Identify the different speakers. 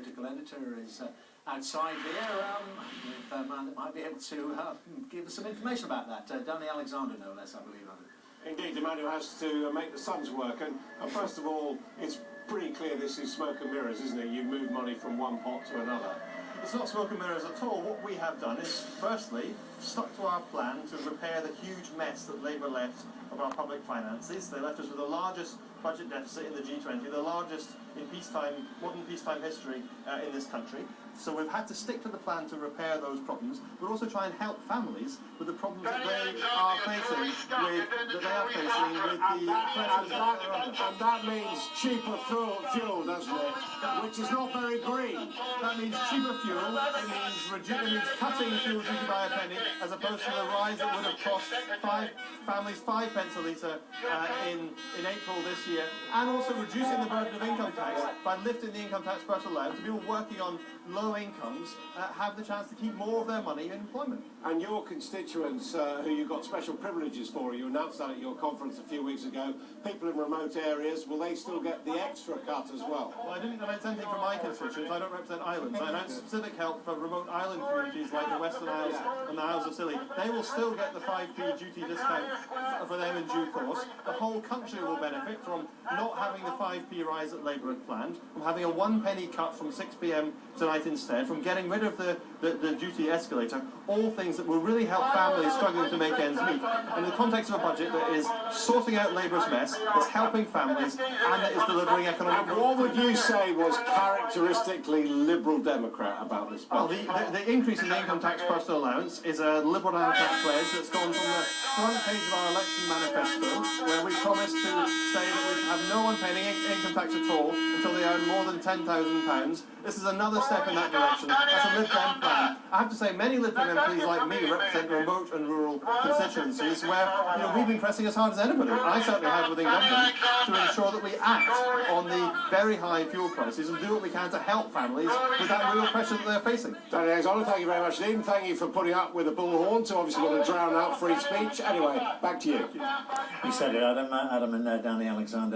Speaker 1: political editor, is outside here with a man that might be able to give us some information about that. Danny Alexander, no less, I believe.
Speaker 2: Indeed, the man who has to make the sums work. And first of all, it's pretty clear this is smoke and mirrors, isn't it? You move money from one pot to another.
Speaker 3: It's not smoke and mirrors at all. What we have done is, firstly, stuck to our plan to repair the huge mess that Labour left of our public finances. They left us with the largest budget deficit in the G20, the largest in modern peacetime history in this country. So we've had to stick to the plan to repair those problems, but also try and help families with the problems that they are facing with the pressures
Speaker 2: and that means cheaper fuel, doesn't it? Which is not very green.
Speaker 3: That means cheaper fuel. It means cutting fuel duty by a penny, as opposed to the rise that would have cost families 5 pence a litre in April this year, and also reducing the burden of income tax by lifting the income tax special allowance. People working on low incomes have the chance to keep more of their money in employment.
Speaker 2: And your constituents, who you got special privileges for, you announced that at your conference a few weeks ago, people in remote areas, will they still get the extra cut as well?
Speaker 3: Well, I didn't announce anything for my constituents. I don't represent islands. I announced specific help for remote island communities like the Western Isles and the Isles of Scilly. They will still get the 5p duty discount for them in due course. The whole country will benefit from not having the 5p rise that Labour had planned, from having a 1 penny cut from 6 p.m. tonight instead, from getting rid of the duty escalator, all things that will really help families struggling to make ends meet. In the context of a budget that is sorting out Labour's mess, that's helping families, and that is delivering economic growth.
Speaker 2: What would you say was characteristically Liberal Democrat about this budget?
Speaker 3: Well, the increase in the income tax personal allowance is a Liberal Democrat pledge that's gone from the front page of our election manifesto, where we promised to say that we'd have no one paying income tax at all until they earn more than £10,000. This is another step in that direction. That's a Lib Dem plan. I have to say, many Lib Dem MPs like me represent remote and rural constituencies where we've been pressing as hard as anybody. I certainly have within government to ensure that we act on the very high fuel prices and do what we can to help families with that real pressure that they're facing.
Speaker 2: Danny Alexander, thank you very much indeed. Thank you for putting up with the bullhorn, so obviously going to drown out free speech. Anyway, back to you.
Speaker 1: You said it, Adam and Danny Alexander.